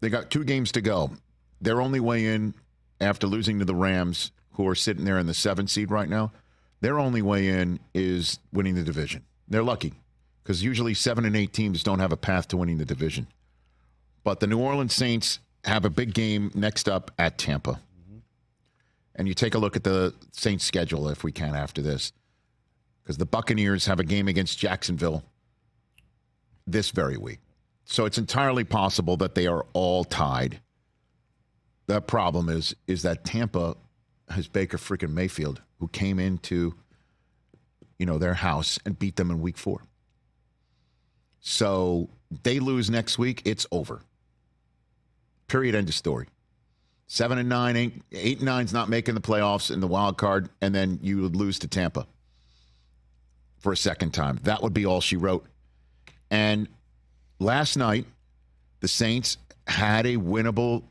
They got 2 games to go. Their only way in after losing to the Rams, who are sitting there in the 7th seed right now, their only way in is winning the division. They're lucky because usually 7 and 8 teams don't have a path to winning the division. But the New Orleans Saints have a big game next up at Tampa. Mm-hmm. And you take a look at the Saints' schedule if we can after this, because the Buccaneers have a game against Jacksonville this very week. So it's entirely possible that they are all tied. The problem is that Tampa has Baker freaking Mayfield, who came into, their house and beat them in week 4. So they lose next week, it's over. Period, end of story. 7 and 9, 8 and 9's not making the playoffs in the wild card, and then you would lose to Tampa for a second time. That would be all she wrote. And last night, the Saints had a winnable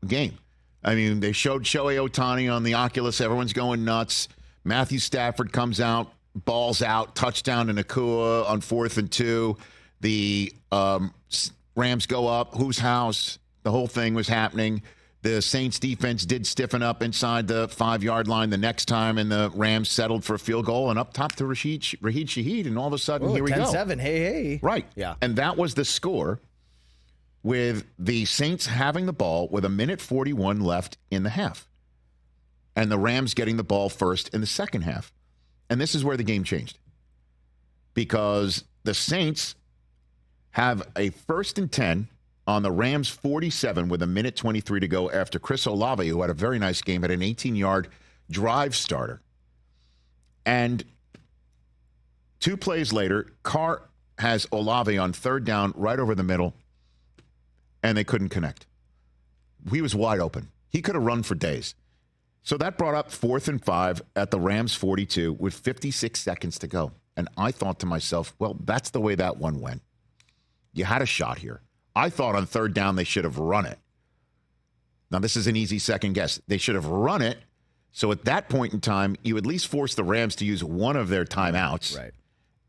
game. I mean, they showed Shohei Ohtani on the Oculus. Everyone's going nuts. Matthew Stafford comes out, balls out, touchdown to Nakua on 4th and 2. The Rams go up. Whose house? The whole thing was happening. The Saints defense did stiffen up inside the 5-yard line the next time, and the Rams settled for a field goal, and up top to Rashid Shaheed, and all of a sudden, here we go. 10-7, hey. Right. Yeah. And that was the score, with the Saints having the ball with 1:41 left in the half, and the Rams getting the ball first in the second half. And this is where the game changed, because the Saints have a 1st and 10 on the Rams 47 with 1:23 to go after Chris Olave, who had a very nice game, had an 18-yard drive starter. And 2 plays later, Carr has Olave on 3rd down right over the middle, and they couldn't connect. He was wide open. He could have run for days. So that brought up 4th and 5 at the Rams 42 with 56 seconds to go. And I thought to myself, well, that's the way that one went. You had a shot here. I thought on 3rd down they should have run it. Now, this is an easy second guess. They should have run it. So at that point in time, you at least force the Rams to use one of their timeouts. Right.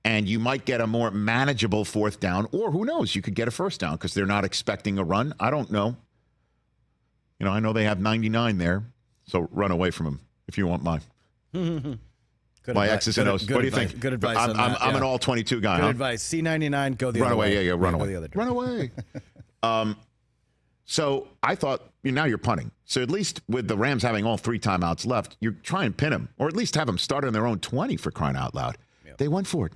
And you might get a more manageable 4th down. Or who knows, you could get a 1st down because they're not expecting a run. I don't know. I know they have 99 there. So run away from them if you want mine. My X's and O's. What do you think? Good advice. I'm an all-22 guy. Good advice. C99, go the run other away. way. Yeah, run away. The other run away. So I thought, now you're punting. So at least with the Rams having all 3 timeouts left, you're trying to pin them, or at least have them start on their own 20 for crying out loud. Yep. They went for it.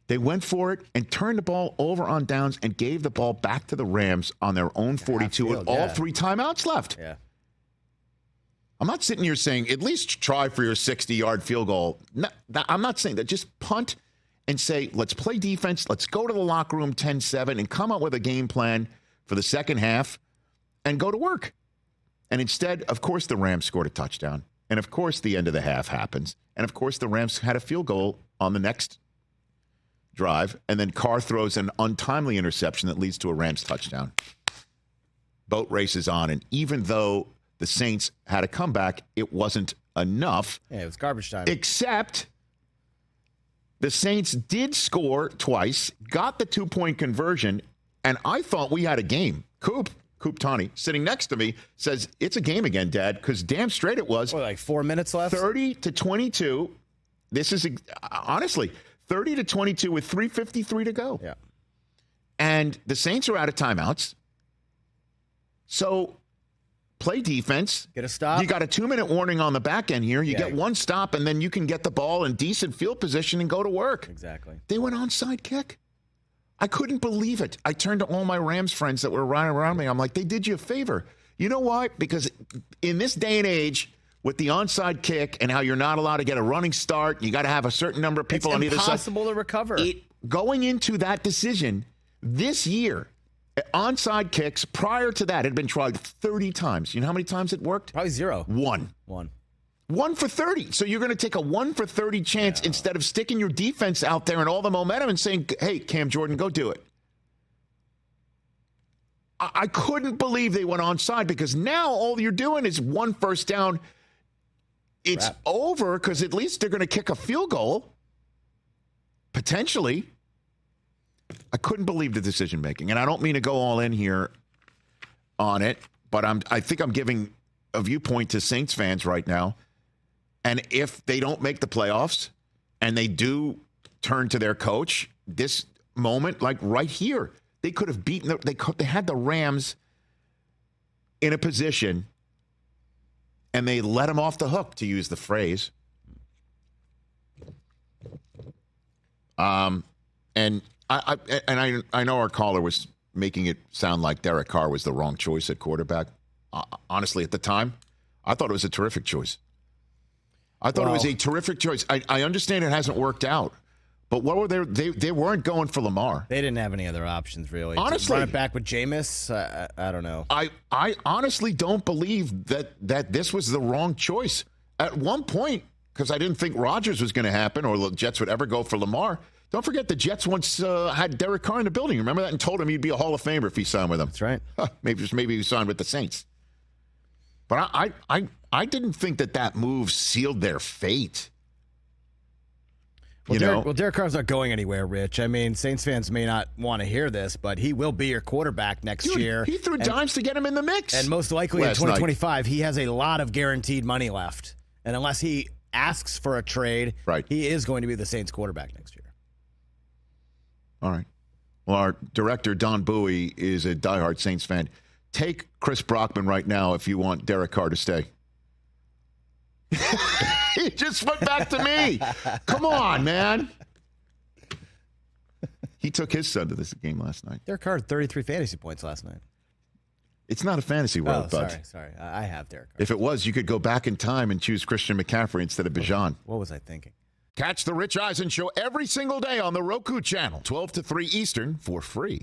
They went for it and turned the ball over on downs and gave the ball back to the Rams on their own 42 with all 3 timeouts left. Yeah. I'm not sitting here saying, at least try for your 60-yard field goal. No, I'm not saying that. Just punt and say, let's play defense. Let's go to the locker room 10-7 and come up with a game plan for the second half and go to work. And instead, of course, the Rams scored a touchdown. And, of course, the end of the half happens. And, of course, the Rams had a field goal on the next drive. And then Carr throws an untimely interception that leads to a Rams touchdown. Boat races on. And even though the Saints had a comeback, it wasn't enough. Yeah, it was garbage time. Except the Saints did score twice, got the 2-point conversion, and I thought we had a game. Coop Tani, sitting next to me, says, it's a game again, Dad, because damn straight it was. What, like 4 minutes left? 30-22. This is, honestly, 30-22 with 3:53 to go. Yeah. And the Saints are out of timeouts. So play defense. Get a stop. You got a 2-minute warning on the back end here. You get one stop, and then you can get the ball in decent field position and go to work. Exactly. They went onside kick. I couldn't believe it. I turned to all my Rams friends that were running around me. I'm like, they did you a favor. You know why? Because in this day and age, with the onside kick and how you're not allowed to get a running start, you got to have a certain number of people on either side. It's impossible to recover. Going into that decision this year, onside kicks prior to that had been tried 30 times. You know how many times it worked? Probably 0. 1. 1 for 30. So you're going to take a 1 for 30 chance instead of sticking your defense out there and all the momentum and saying, hey, Cam Jordan, go do it. I couldn't believe they went onside, because now all you're doing is 1 first down. It's over, because at least they're going to kick a field goal. Potentially. I couldn't believe the decision making. And I don't mean to go all in here on it, but I think I'm giving a viewpoint to Saints fans right now. And if they don't make the playoffs and they do turn to their coach, this moment, like right here, they could have beaten. They had the Rams in a position, and they let them off the hook, to use the phrase. And I know our caller was making it sound like Derek Carr was the wrong choice at quarterback. Honestly, at the time, I thought it was a terrific choice. I thought it was a terrific choice. I understand it hasn't worked out, but what were they weren't going for Lamar. They didn't have any other options, really. Honestly, to run it back with Jameis, I don't know. I honestly don't believe that this was the wrong choice. At one point, because I didn't think Rodgers was going to happen or the Jets would ever go for Lamar. Don't forget the Jets once had Derek Carr in the building. Remember that? And told him he'd be a Hall of Famer if he signed with them. That's right. Maybe he signed with the Saints. But I didn't think that move sealed their fate. Well, Derek Carr's not going anywhere, Rich. I mean, Saints fans may not want to hear this, but he will be your quarterback next year. He threw dimes to get him in the mix. And most likely in 2025, he has a lot of guaranteed money left. And unless he asks for a trade, he is going to be the Saints quarterback next year. All right. Well, our director, Don Bowie, is a diehard Saints fan. Take Chris Brockman right now if you want Derek Carr to stay. He just went back to me. Come on, man. He took his son to this game last night. Derek Carr had 33 fantasy points last night. It's not a fantasy world, bud. Sorry. I have Derek Carr. If it was, you could go back in time and choose Christian McCaffrey instead of Bijan. What was I thinking? Catch the Rich Eisen Show every single day on the Roku channel, 12 to 3 Eastern, for free.